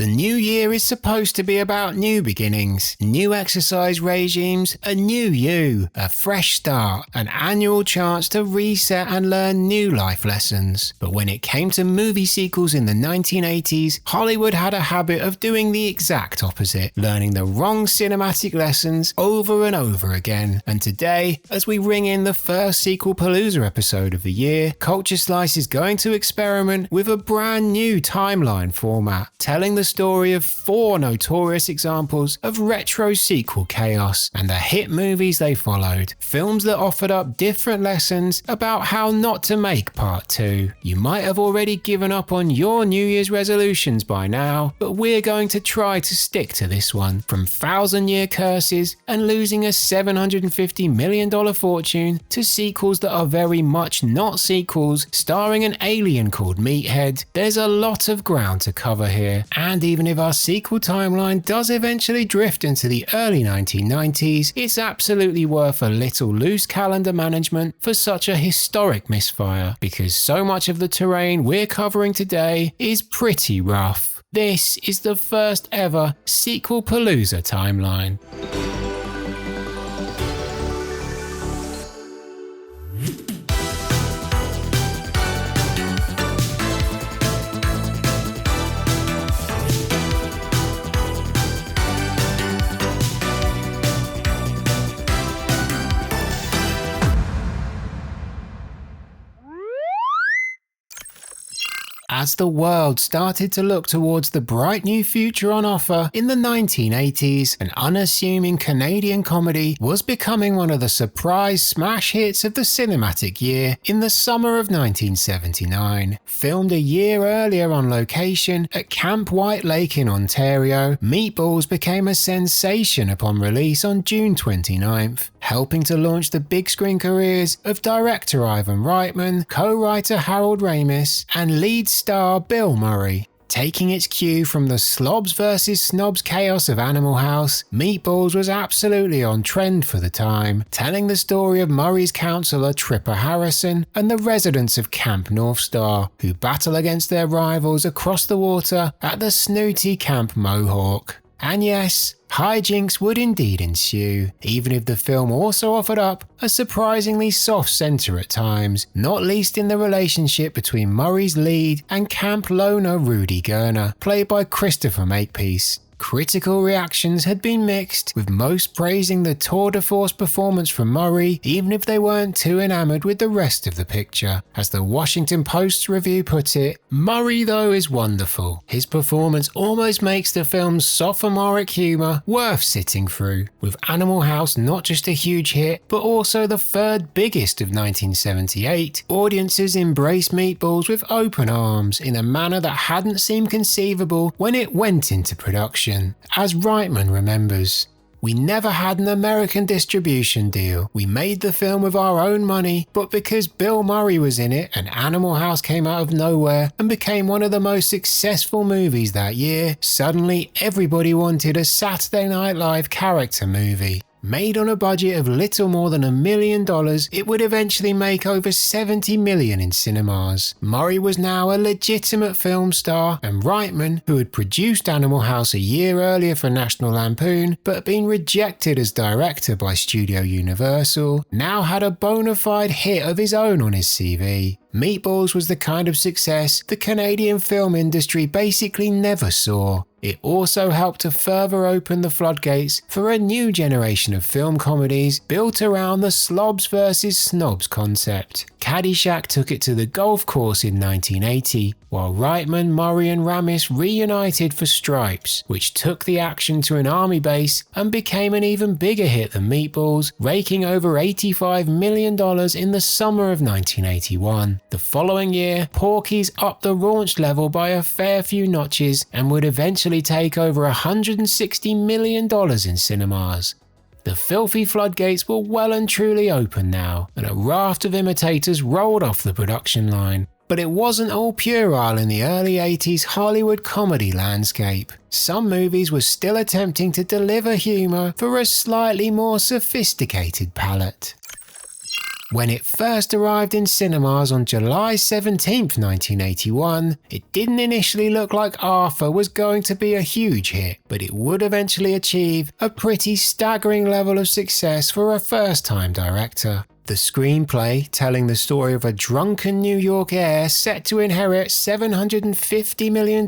The new year is supposed to be about new beginnings, new exercise regimes, a new you, a fresh start, an annual chance to reset and learn new life lessons. But when it came to movie sequels in the 1980s, Hollywood had a habit of doing the exact opposite, learning the wrong cinematic lessons over and over again. And today, as we ring in the first Sequelpalooza episode of the year, Culture Slice is going to experiment with a brand new timeline format, telling the story of 4 notorious examples of retro sequel chaos and the hit movies they followed, films that offered up different lessons about how not to make Part 2. You might have already given up on your New Year's resolutions by now, but we're going to try to stick to this one. From thousand-year curses and losing a $750 million fortune to sequels that are very much not sequels, starring an alien called Meathead, there's a lot of ground to cover here. And even if our sequel timeline does eventually drift into the early 1990s, it's absolutely worth a little loose calendar management for such a historic misfire, because so much of the terrain we're covering today is pretty rough. This is the first ever Sequelpalooza timeline. As the world started to look towards the bright new future on offer in the 1980s, an unassuming Canadian comedy was becoming one of the surprise smash hits of the cinematic year in the summer of 1979. Filmed a year earlier on location at Camp White Lake in Ontario, Meatballs became a sensation upon release on June 29th, helping to launch the big screen careers of director Ivan Reitman, co-writer Harold Ramis, and lead star Bill Murray. Taking its cue from the slobs versus snobs chaos of Animal House, Meatballs was absolutely on trend for the time, telling the story of Murray's counsellor Tripper Harrison and the residents of Camp North Star, who battle against their rivals across the water at the snooty Camp Mohawk. And yes, hijinks would indeed ensue, even if the film also offered up a surprisingly soft centre at times, not least in the relationship between Murray's lead and camp loner Rudy Gurner, played by Christopher Makepeace. Critical reactions had been mixed, with most praising the tour de force performance from Murray, even if they weren't too enamoured with the rest of the picture. As the Washington Post's review put it, Murray though is wonderful. His performance almost makes the film's sophomoric humour worth sitting through, with Animal House not just a huge hit, but also the third biggest of 1978. Audiences embraced Meatballs with open arms in a manner that hadn't seemed conceivable when it went into production. As Reitman remembers, "We never had an American distribution deal. We made the film with our own money, but because Bill Murray was in it and Animal House came out of nowhere and became one of the most successful movies that year, suddenly everybody wanted a Saturday Night Live character movie." Made on a budget of little more than $1 million, it would eventually make over $70 million in cinemas. Murray was now a legitimate film star, and Reitman, who had produced Animal House a year earlier for National Lampoon but been rejected as director by Studio Universal, now had a bona fide hit of his own on his CV. Meatballs was the kind of success the Canadian film industry basically never saw. It also helped to further open the floodgates for a new generation of film comedies built around the slobs versus snobs concept. Caddyshack took it to the golf course in 1980, while Reitman, Murray and Ramis reunited for Stripes, which took the action to an army base and became an even bigger hit than Meatballs, raking over $85 million in the summer of 1981. The following year, Porky's upped the raunch level by a fair few notches and would eventually take over $160 million in cinemas. The filthy floodgates were well and truly open now, and a raft of imitators rolled off the production line. But it wasn't all puerile in the early 80s Hollywood comedy landscape. Some movies were still attempting to deliver humour for a slightly more sophisticated palate. When it first arrived in cinemas on July 17, 1981, it didn't initially look like Arthur was going to be a huge hit, but it would eventually achieve a pretty staggering level of success for a first-time director. The screenplay, telling the story of a drunken New York heir set to inherit $750 million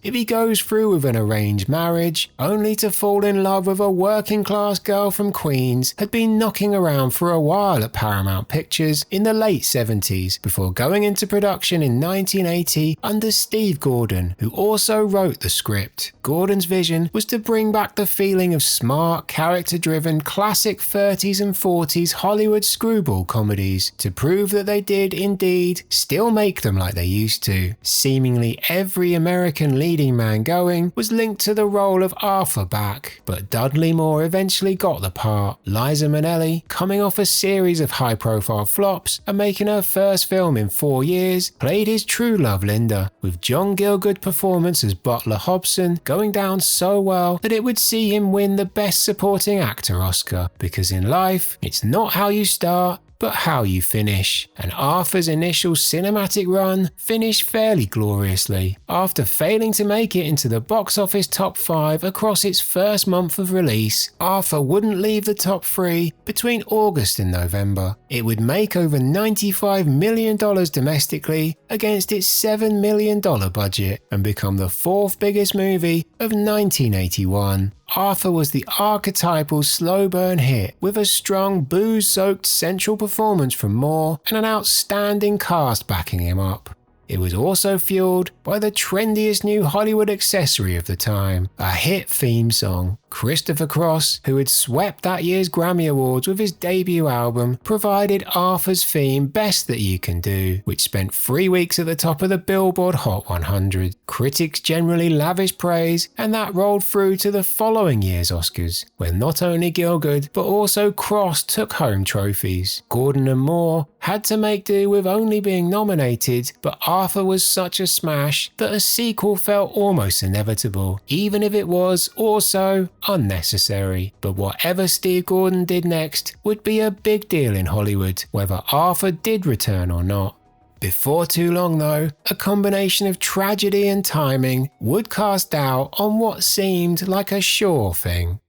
if he goes through with an arranged marriage, only to fall in love with a working-class girl from Queens, had been knocking around for a while at Paramount Pictures in the late 70s before going into production in 1980 under Steve Gordon, who also wrote the script. Gordon's vision was to bring back the feeling of smart, character-driven, classic 30s and 40s Hollywood screwball comedies to prove that they did indeed still make them like they used to. Seemingly every American leading man going was linked to the role of Arthur back, but Dudley Moore eventually got the part. Liza Minnelli, coming off a series of high-profile flops and making her first film in 4 years, played his true love Linda, with John Gielgud's performance as Butler Hobson going down so well that it would see him win the Best Supporting Actor Oscar, because in life, it's not how you start, but how you finish. And Arthur's initial cinematic run finished fairly gloriously. After failing to make it into the box office top 5 across its first month of release, Arthur wouldn't leave the top 3 between August and November. It would make over $95 million domestically against its $7 million budget and become the 4th biggest movie of 1981. Arthur was the archetypal slow burn hit with a strong booze-soaked central performance from Moore and an outstanding cast backing him up. It was also fueled by the trendiest new Hollywood accessory of the time, a hit theme song. Christopher Cross, who had swept that year's Grammy Awards with his debut album, provided Arthur's theme Best That You Can Do, which spent 3 weeks at the top of the Billboard Hot 100. Critics generally lavished praise, and that rolled through to the following year's Oscars, where not only Gielgud but also Cross took home trophies. Gordon and Moore had to make do with only being nominated, but Arthur was such a smash that a sequel felt almost inevitable, even if it was also unnecessary. But whatever Steve Gordon did next would be a big deal in Hollywood, whether Arthur did return or not. Before too long though, a combination of tragedy and timing would cast doubt on what seemed like a sure thing.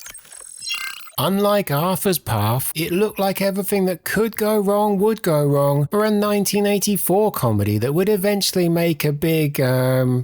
Unlike Arthur's path, it looked like everything that could go wrong would go wrong for a 1984 comedy that would eventually make a big,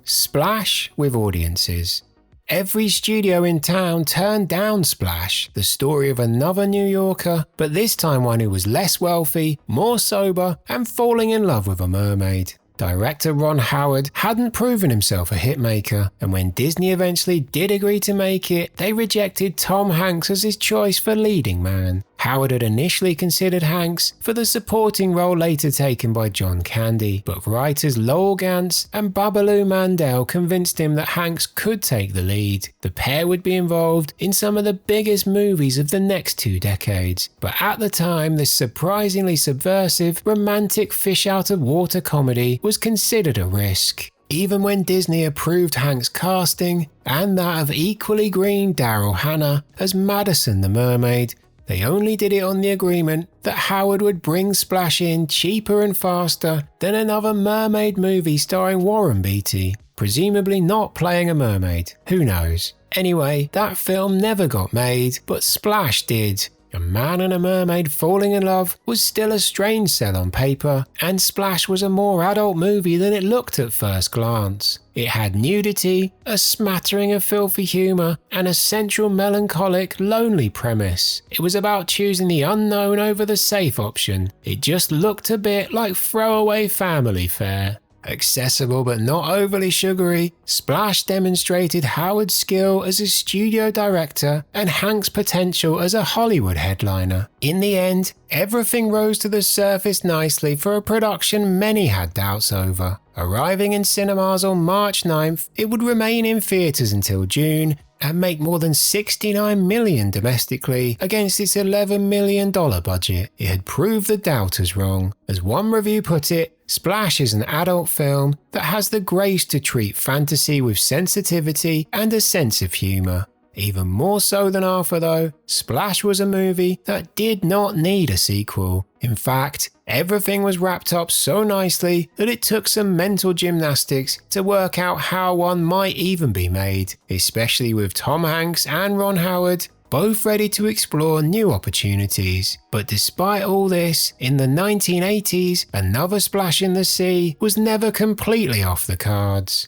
splash with audiences. Every studio in town turned down Splash, the story of another New Yorker, but this time one who was less wealthy, more sober, and falling in love with a mermaid. Director Ron Howard hadn't proven himself a hitmaker, and when Disney eventually did agree to make it, they rejected Tom Hanks as his choice for leading man. Howard had initially considered Hanks for the supporting role later taken by John Candy, but writers Lowell Gantz and Babaloo Mandel convinced him that Hanks could take the lead. The pair would be involved in some of the biggest movies of the next 2 decades, but at the time this surprisingly subversive, romantic fish-out-of-water comedy was considered a risk. Even when Disney approved Hanks' casting, and that of equally green Daryl Hannah as Madison the Mermaid, they only did it on the agreement that Howard would bring Splash in cheaper and faster than another mermaid movie starring Warren Beatty, presumably not playing a mermaid, who knows. Anyway, that film never got made, but Splash did. A man and a mermaid falling in love was still a strange sell on paper, and Splash was a more adult movie than it looked at first glance. It had nudity, a smattering of filthy humour, and a central melancholic, lonely premise. It was about choosing the unknown over the safe option. It just looked a bit like throwaway family fare. Accessible but not overly sugary, Splash demonstrated Howard's skill as a studio director and Hanks' potential as a Hollywood headliner. In the end, everything rose to the surface nicely for a production many had doubts over. Arriving in cinemas on March 9th, it would remain in theatres until June and make more than $69 million domestically against its $11 million budget. It had proved the doubters wrong. As one review put it, Splash is an adult film that has the grace to treat fantasy with sensitivity and a sense of humour. Even more so than Arthur though, Splash was a movie that did not need a sequel. In fact, everything was wrapped up so nicely that it took some mental gymnastics to work out how one might even be made, especially with Tom Hanks and Ron Howard both ready to explore new opportunities. But despite all this, in the 1980s, another splash in the sea was never completely off the cards.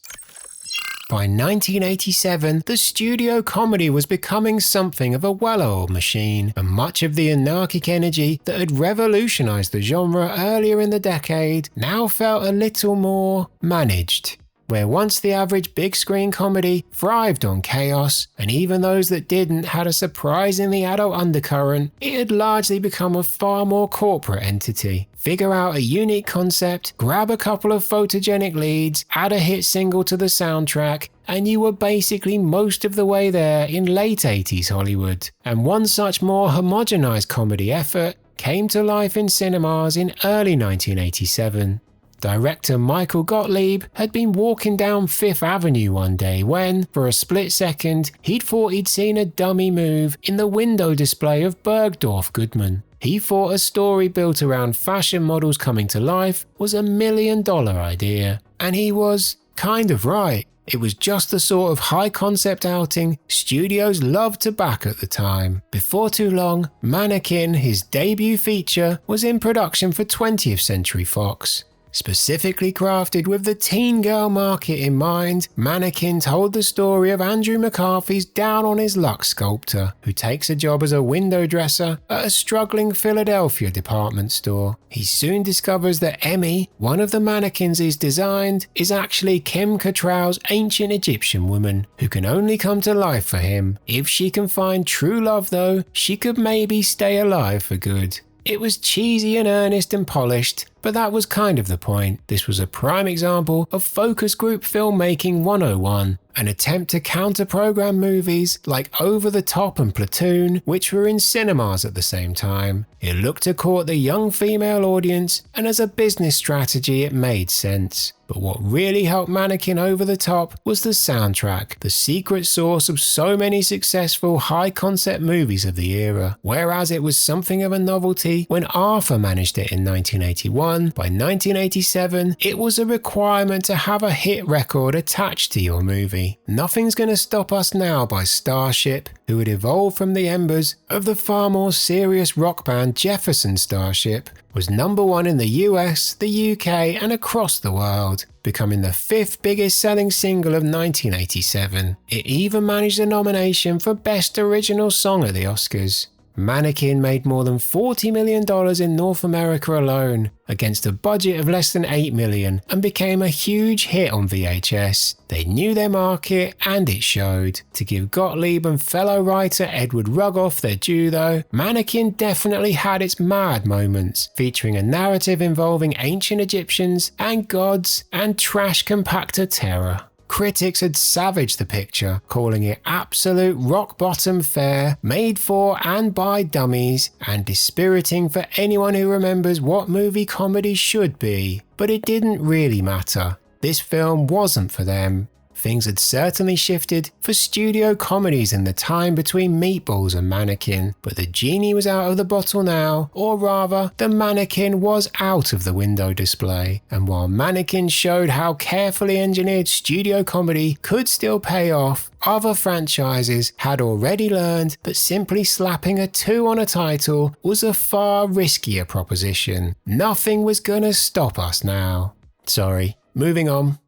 By 1987, the studio comedy was becoming something of a well-oiled machine, and much of the anarchic energy that had revolutionized the genre earlier in the decade now felt a little more managed. Where once the average big screen comedy thrived on chaos, and even those that didn't had a surprisingly adult undercurrent, it had largely become a far more corporate entity. Figure out a unique concept, grab a couple of photogenic leads, add a hit single to the soundtrack, and you were basically most of the way there in late 80s Hollywood. And one such more homogenized comedy effort came to life in cinemas in early 1987. Director Michael Gottlieb had been walking down Fifth Avenue one day when, for a split second, he'd thought he'd seen a dummy move in the window display of Bergdorf Goodman. He thought a story built around fashion models coming to life was $1 million idea. And he was kind of right. It was just the sort of high-concept outing studios loved to back at the time. Before too long, Mannequin, his debut feature, was in production for 20th Century Fox. Specifically crafted with the teen girl market in mind, Mannequin told the story of Andrew McCarthy's down-on-his-luck sculptor who takes a job as a window dresser at a struggling Philadelphia department store. He soon discovers that Emmy, one of the mannequins he's designed, is actually Kim Cattrall's ancient Egyptian woman who can only come to life for him. If she can find true love though, she could maybe stay alive for good. It was cheesy and earnest and polished, but that was kind of the point. This was a prime example of focus group filmmaking 101, an attempt to counter-program movies like Over the Top and Platoon, which were in cinemas at the same time. It looked to court the young female audience, and as a business strategy it made sense. But what really helped Mannequin over the top was the soundtrack, the secret source of so many successful high-concept movies of the era. Whereas it was something of a novelty when Arthur managed it in 1981, by 1987 it was a requirement to have a hit record attached to your movie. Nothing's Gonna Stop Us Now by Starship, who had evolved from the embers of the far more serious rock band Jefferson Starship, was #1 in the US, the UK and across the world, becoming the 5th biggest selling single of 1987. It even managed a nomination for Best Original Song at the Oscars. Mannequin made more than $40 million in North America alone, against a budget of less than $8 million, and became a huge hit on VHS. They knew their market, and it showed. To give Gottlieb and fellow writer Edward Rugoff their due though, Mannequin definitely had its mad moments, featuring a narrative involving ancient Egyptians and gods and trash compactor terror. Critics had savaged the picture, calling it absolute rock-bottom fare, made for and by dummies, and dispiriting for anyone who remembers what movie comedy should be. But it didn't really matter. This film wasn't for them. Things had certainly shifted for studio comedies in the time between Meatballs and Mannequin, but the genie was out of the bottle now, or rather, the mannequin was out of the window display. And while Mannequin showed how carefully engineered studio comedy could still pay off, other franchises had already learned that simply slapping a 2 on a title was a far riskier proposition. Nothing was gonna stop us now. Sorry, moving on.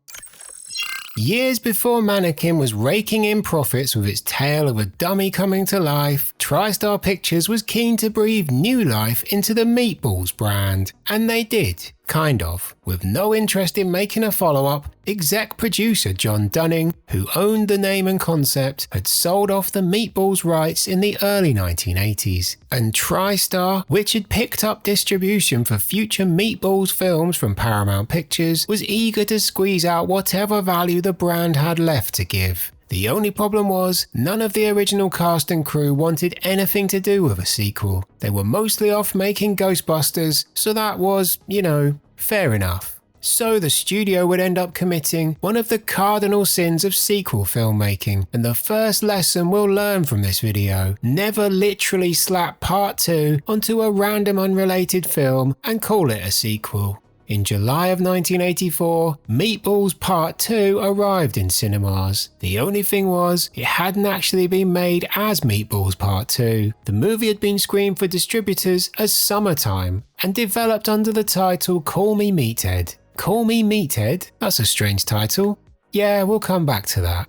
Years before Mannequin was raking in profits with its tale of a dummy coming to life, TriStar Pictures was keen to breathe new life into the Meatballs brand. And they did, kind of. With no interest in making a follow-up, exec producer John Dunning, who owned the name and concept, had sold off the Meatballs rights in the early 1980s. And TriStar, which had picked up distribution for future Meatballs films from Paramount Pictures, was eager to squeeze out whatever value the brand had left to give. The only problem was, none of the original cast and crew wanted anything to do with a sequel. They were mostly off making Ghostbusters, so that was, fair enough. So the studio would end up committing one of the cardinal sins of sequel filmmaking, and the first lesson we'll learn from this video: never literally slap Part 2 onto a random unrelated film and call it a sequel. In July of 1984, Meatballs Part II arrived in cinemas. The only thing was, it hadn't actually been made as Meatballs Part II. The movie had been screened for distributors as Summertime and developed under the title Call Me Meathead. Call Me Meathead? That's a strange title. Yeah, we'll come back to that.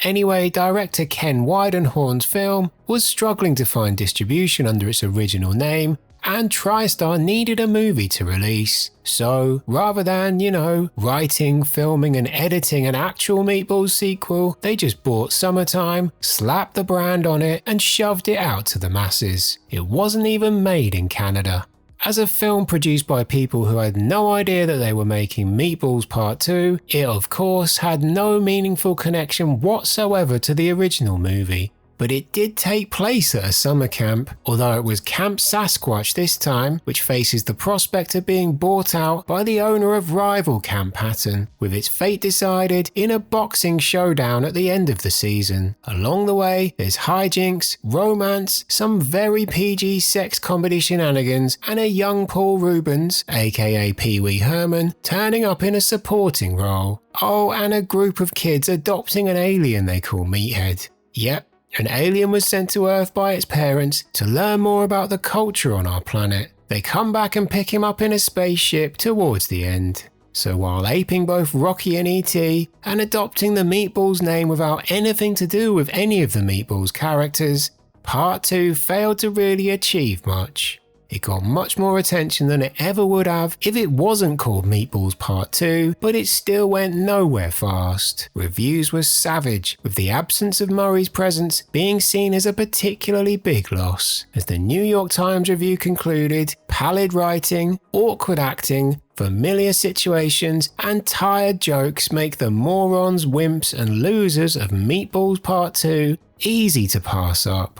Anyway, director Ken Weidenhorn's film was struggling to find distribution under its original name, and TriStar needed a movie to release. So, rather than, writing, filming and editing an actual Meatballs sequel, they just bought Summertime, slapped the brand on it and shoved it out to the masses. It wasn't even made in Canada. As a film produced by people who had no idea that they were making Meatballs Part 2, it of course had no meaningful connection whatsoever to the original movie. But it did take place at a summer camp, although it was Camp Sasquatch this time, which faces the prospect of being bought out by the owner of rival Camp Hatton, with its fate decided in a boxing showdown at the end of the season. Along the way, there's hijinks, romance, some very PG sex comedy shenanigans, and a young Paul Reubens, aka Pee Wee Herman, turning up in a supporting role. Oh, and a group of kids adopting an alien they call Meathead. Yep. An alien was sent to Earth by its parents to learn more about the culture on our planet. They come back and pick him up in a spaceship towards the end. So while aping both Rocky and E.T. and adopting the Meatballs name without anything to do with any of the Meatballs characters, Part 2 failed to really achieve much. It got much more attention than it ever would have if it wasn't called Meatballs Part 2, but it still went nowhere fast. Reviews were savage, with the absence of Murray's presence being seen as a particularly big loss. As the New York Times review concluded, pallid writing, awkward acting, familiar situations, and tired jokes make the morons, wimps, and losers of Meatballs Part 2 easy to pass up.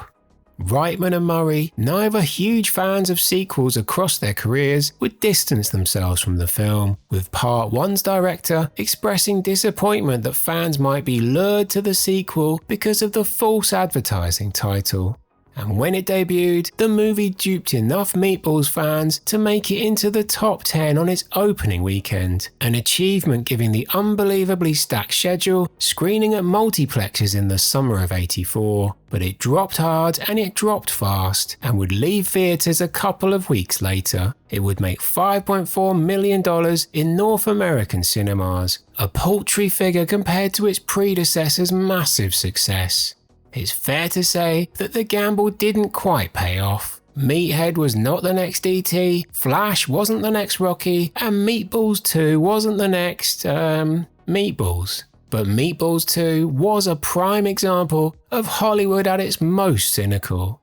Reitman and Murray, neither huge fans of sequels across their careers, would distance themselves from the film, with Part 1's director expressing disappointment that fans might be lured to the sequel because of the false advertising title. And when it debuted, the movie duped enough Meatballs fans to make it into the top 10 on its opening weekend, an achievement given the unbelievably stacked schedule, screening at multiplexes in the summer of '84. But it dropped hard and it dropped fast, and would leave theatres a couple of weeks later. It would make $5.4 million in North American cinemas, a paltry figure compared to its predecessor's massive success. It's fair to say that the gamble didn't quite pay off. Meathead was not the next E.T., Flash wasn't the next Rocky, and Meatballs 2 wasn't the next, Meatballs. But Meatballs 2 was a prime example of Hollywood at its most cynical.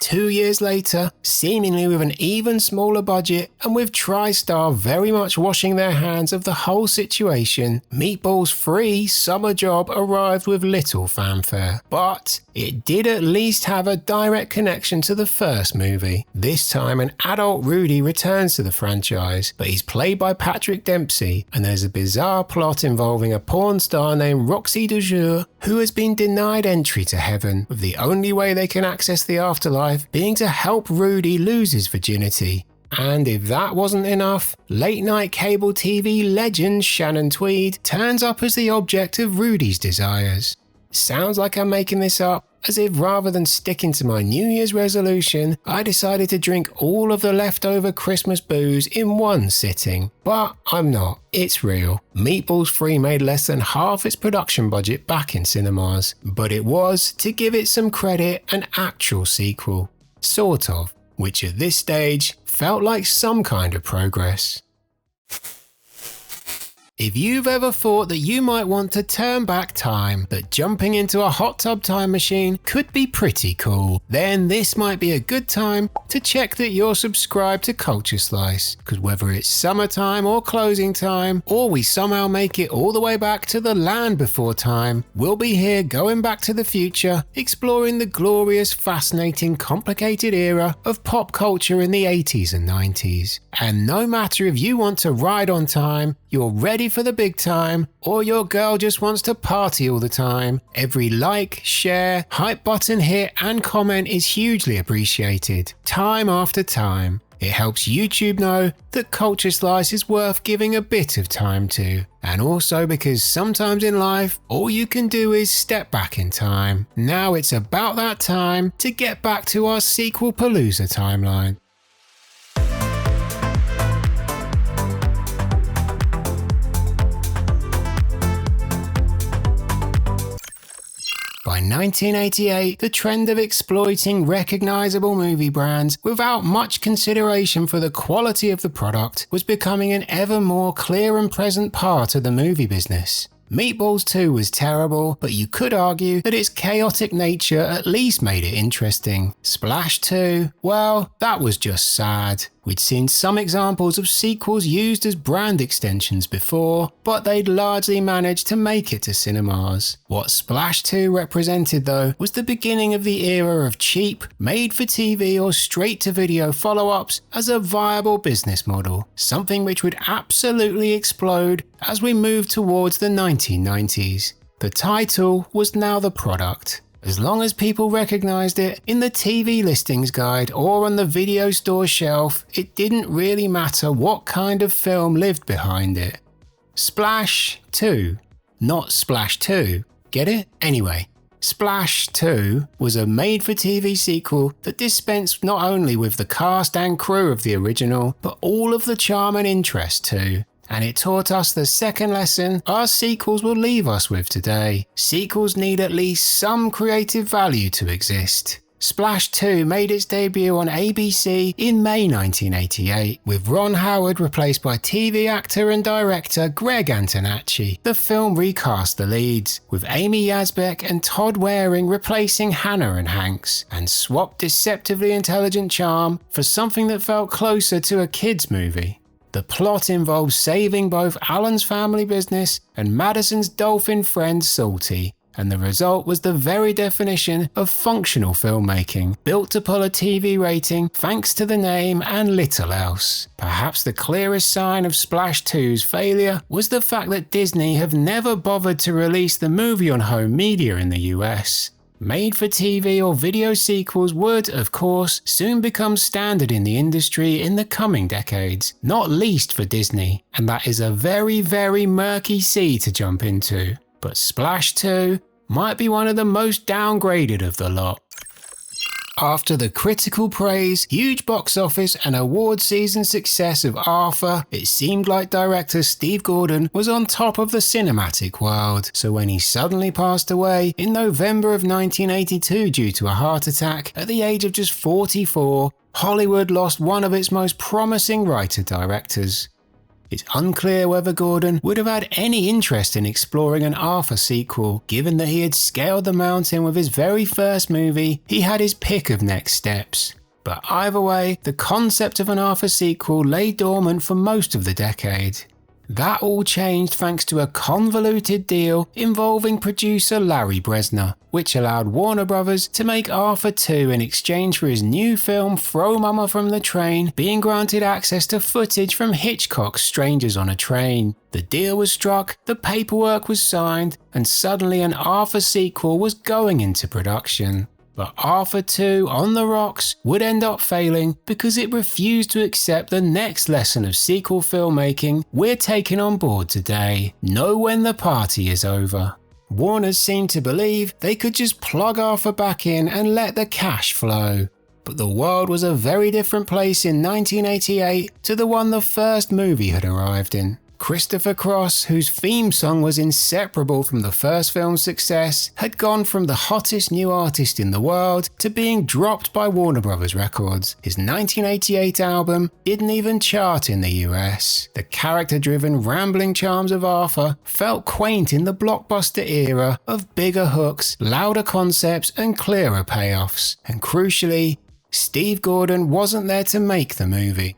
2 years later, seemingly with an even smaller budget and with TriStar very much washing their hands of the whole situation, Meatballs III Summer Job arrived with little fanfare. But it did at least have a direct connection to the first movie. This time an adult Rudy returns to the franchise, but he's played by Patrick Dempsey, and there's a bizarre plot involving a porn star named Roxy Dujour who has been denied entry to heaven, with the only way they can access the afterlife being to help Rudy lose his virginity. And if that wasn't enough, late-night cable TV legend Shannon Tweed turns up as the object of Rudy's desires. Sounds like I'm making this up, as if rather than sticking to my New Year's resolution, I decided to drink all of the leftover Christmas booze in one sitting. But I'm not, it's real. Meatballs 3 made less than half its production budget back in cinemas, but it was, to give it some credit, an actual sequel. Sort of, which at this stage felt like some kind of progress. If you've ever thought that you might want to turn back time, that jumping into a hot tub time machine could be pretty cool, then this might be a good time to check that you're subscribed to Culture Slice, because whether it's summertime or closing time, or we somehow make it all the way back to the land before time, we'll be here going back to the future, exploring the glorious, fascinating, complicated era of pop culture in the 80s and 90s. And no matter if you want to ride on time, you're ready for the big time, or your girl just wants to party all the time, every like, share, hype button hit and comment is hugely appreciated, time after time. It helps YouTube know that Culture Slice is worth giving a bit of time to. And also because sometimes in life, all you can do is step back in time. Now it's about that time to get back to our Sequelpalooza timeline. By 1988, the trend of exploiting recognizable movie brands without much consideration for the quality of the product was becoming an ever more clear and present part of the movie business. Meatballs 2 was terrible, but you could argue that its chaotic nature at least made it interesting. Splash 2, well, that was just sad. We'd seen some examples of sequels used as brand extensions before, but they'd largely managed to make it to cinemas. What Splash 2 represented though was the beginning of the era of cheap, made-for-TV or straight-to-video follow-ups as a viable business model, something which would absolutely explode as we moved towards the 1990s. The title was now the product. As long as people recognized it in the TV listings guide or on the video store shelf, it didn't really matter what kind of film lived behind it. Splash 2, not Splash 2. Get it? Anyway, Splash 2 was a made-for-TV sequel that dispensed not only with the cast and crew of the original, but all of the charm and interest too. And it taught us the second lesson our sequels will leave us with today. Sequels need at least some creative value to exist. Splash 2 made its debut on ABC in May 1988, with Ron Howard replaced by TV actor and director Greg Antonacci. The film recast the leads, with Amy Yazbek and Todd Waring replacing Hannah and Hanks, and swapped deceptively intelligent charm for something that felt closer to a kids' movie. The plot involves saving both Alan's family business and Madison's dolphin friend Salty, and the result was the very definition of functional filmmaking, built to pull a TV rating thanks to the name and little else. Perhaps the clearest sign of Splash 2's failure was the fact that Disney have never bothered to release the movie on home media in the US. Made-for-TV or video sequels would, of course, soon become standard in the industry in the coming decades, not least for Disney, and that is a very, very murky sea to jump into. But Splash 2 might be one of the most downgraded of the lot. After the critical praise, huge box office and award season success of Arthur, it seemed like director Steve Gordon was on top of the cinematic world. So when he suddenly passed away in November of 1982 due to a heart attack at the age of just 44, Hollywood lost one of its most promising writer-directors. It's unclear whether Gordon would have had any interest in exploring an Arthur sequel, given that he had scaled the mountain with his very first movie. He had his pick of next steps. But either way, the concept of an Arthur sequel lay dormant for most of the decade. That all changed thanks to a convoluted deal involving producer Larry Bresner, which allowed Warner Brothers to make Arthur 2 in exchange for his new film Throw Mama from the Train being granted access to footage from Hitchcock's Strangers on a Train. The deal was struck, the paperwork was signed, and suddenly an Arthur sequel was going into production. But Arthur 2 on the rocks would end up failing because it refused to accept the next lesson of sequel filmmaking we're taking on board today: know when the party is over. Warners seemed to believe they could just plug Arthur back in and let the cash flow. But the world was a very different place in 1988 to the one the first movie had arrived in. Christopher Cross, whose theme song was inseparable from the first film's success, had gone from the hottest new artist in the world to being dropped by Warner Bros. Records. His 1988 album didn't even chart in the US. The character-driven, rambling charms of Arthur felt quaint in the blockbuster era of bigger hooks, louder concepts, and clearer payoffs. And crucially, Steve Gordon wasn't there to make the movie.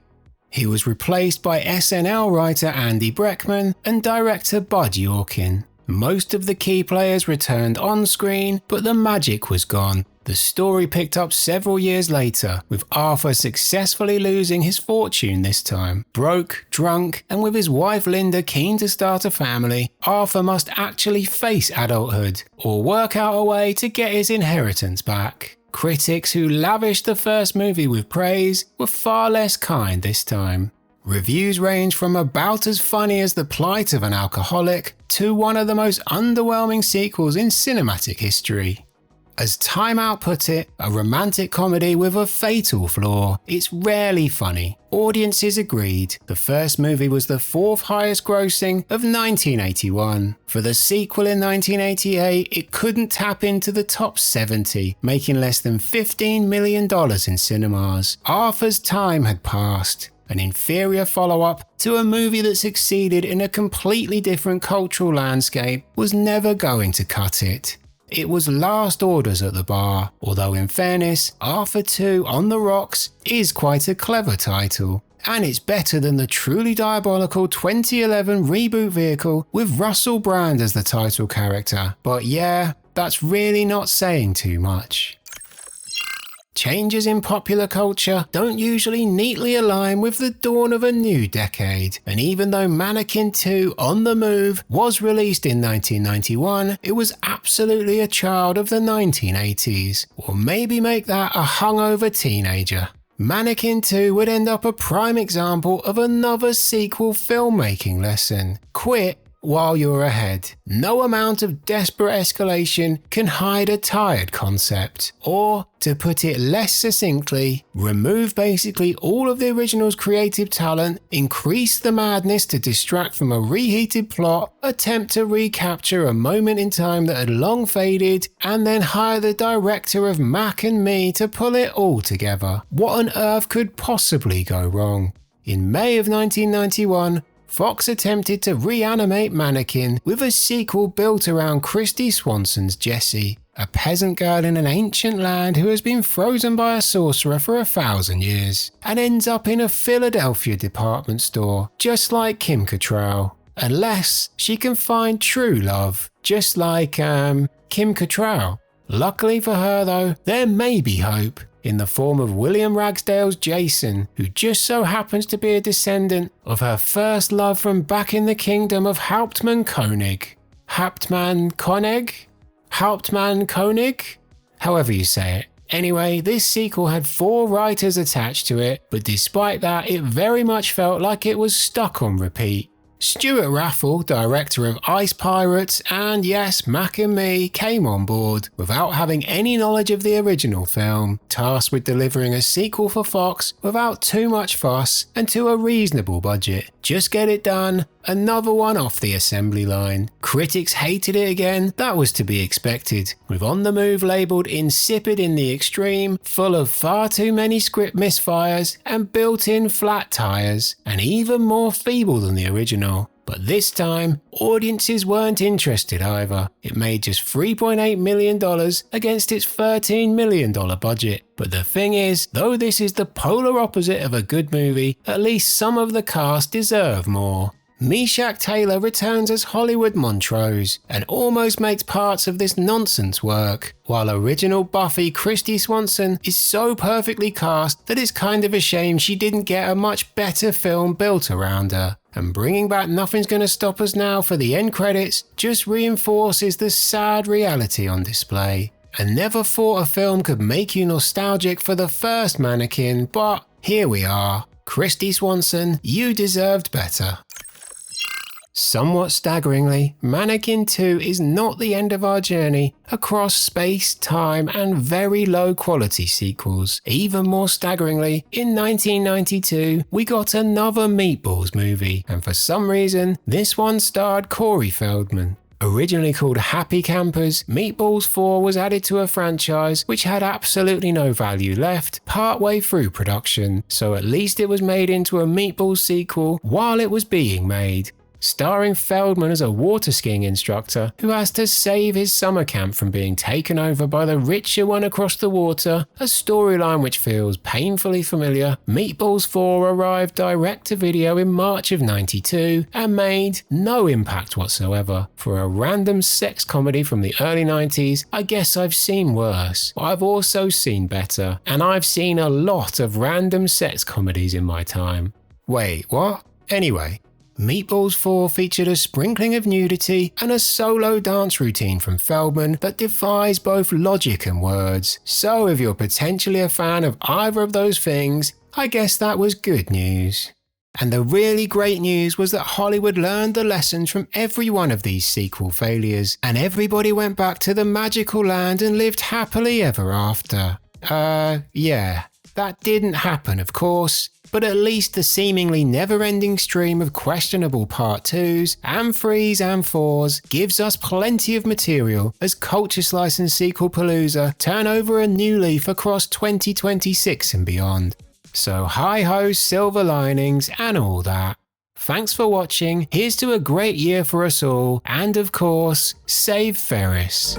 He was replaced by SNL writer Andy Breckman and director Bud Yorkin. Most of the key players returned on screen, but the magic was gone. The story picked up several years later, with Arthur successfully losing his fortune this time. Broke, drunk, and with his wife Linda keen to start a family, Arthur must actually face adulthood, or work out a way to get his inheritance back. Critics who lavished the first movie with praise were far less kind this time. Reviews range from about as funny as the plight of an alcoholic to one of the most underwhelming sequels in cinematic history. As Time Out put it, a romantic comedy with a fatal flaw. It's rarely funny. Audiences agreed. The first movie was the fourth highest grossing of 1981. For the sequel in 1988, it couldn't tap into the top 70, making less than $15 million in cinemas. Arthur's time had passed. An inferior follow-up to a movie that succeeded in a completely different cultural landscape was never going to cut it. It was last orders at the bar, although in fairness, Arthur II on the Rocks is quite a clever title, and it's better than the truly diabolical 2011 reboot vehicle with Russell Brand as the title character. But yeah, that's really not saying too much. Changes in popular culture don't usually neatly align with the dawn of a new decade, and even though Mannequin 2 On the Move was released in 1991, it was absolutely a child of the 1980s, or maybe make that a hungover teenager. Mannequin 2 would end up a prime example of another sequel filmmaking lesson. Quit while you're ahead. No amount of desperate escalation can hide a tired concept. Or, to put it less succinctly, remove basically all of the original's creative talent, increase the madness to distract from a reheated plot, attempt to recapture a moment in time that had long faded, and then hire the director of Mac and Me to pull it all together. What on earth could possibly go wrong? In May of 1991, Fox attempted to reanimate Mannequin with a sequel built around Kristy Swanson's Jessie, a peasant girl in an ancient land who has been frozen by a sorcerer for 1,000 years, and ends up in a Philadelphia department store, just like Kim Cattrall. Unless she can find true love, just like, Kim Cattrall. Luckily for her though, there may be hope, in the form of William Ragsdale's Jason, who just so happens to be a descendant of her first love from back in the kingdom of Hauptmann Koenig. Hauptmann Koenig? However you say it. Anyway, this sequel had 4 writers attached to it, but despite that, it very much felt like it was stuck on repeat. Stuart Raffle, director of Ice Pirates and yes, Mac and Me, came on board without having any knowledge of the original film, tasked with delivering a sequel for Fox without too much fuss and to a reasonable budget. Just get it done, another one off the assembly line. Critics hated it again, that was to be expected, with On the Move labelled insipid in the extreme, full of far too many script misfires and built-in flat tyres, and even more feeble than the original. But this time, audiences weren't interested either. It made just $3.8 million against its $13 million budget. But the thing is, though this is the polar opposite of a good movie, at least some of the cast deserve more. Meshach Taylor returns as Hollywood Montrose and almost makes parts of this nonsense work, while original Buffy Kristy Swanson is so perfectly cast that it's kind of a shame she didn't get a much better film built around her. And bringing back Nothing's Gonna Stop Us Now for the end credits just reinforces the sad reality on display. I never thought a film could make you nostalgic for the first Mannequin, but here we are. Kristy Swanson, you deserved better. Somewhat staggeringly, Mannequin 2 is not the end of our journey across space, time, and very low quality sequels. Even more staggeringly, in 1992, we got another Meatballs movie, and for some reason, this one starred Corey Feldman. Originally called Happy Campers, Meatballs 4 was added to a franchise which had absolutely no value left partway through production, so at least it was made into a Meatballs sequel while it was being made. Starring Feldman as a water skiing instructor who has to save his summer camp from being taken over by the richer one across the water, a storyline which feels painfully familiar, Meatballs 4 arrived direct to video in March of '92 and made no impact whatsoever. For a random sex comedy from the early 90s, I guess I've seen worse, but I've also seen better, and I've seen a lot of random sex comedies in my time. Wait, what? Anyway, Meatballs 4 featured a sprinkling of nudity and a solo dance routine from Feldman that defies both logic and words. So if you're potentially a fan of either of those things, I guess that was good news. And the really great news was that Hollywood learned the lessons from every one of these sequel failures, and everybody went back to the magical land and lived happily ever after. Yeah, that didn't happen, of course. But at least the seemingly never-ending stream of questionable Part 2s and 3s and 4s gives us plenty of material as Culture Slice and Sequelpalooza turn over a new leaf across 2026 and beyond. So hi-ho silver linings and all that. Thanks for watching, here's to a great year for us all, and of course, save Ferris.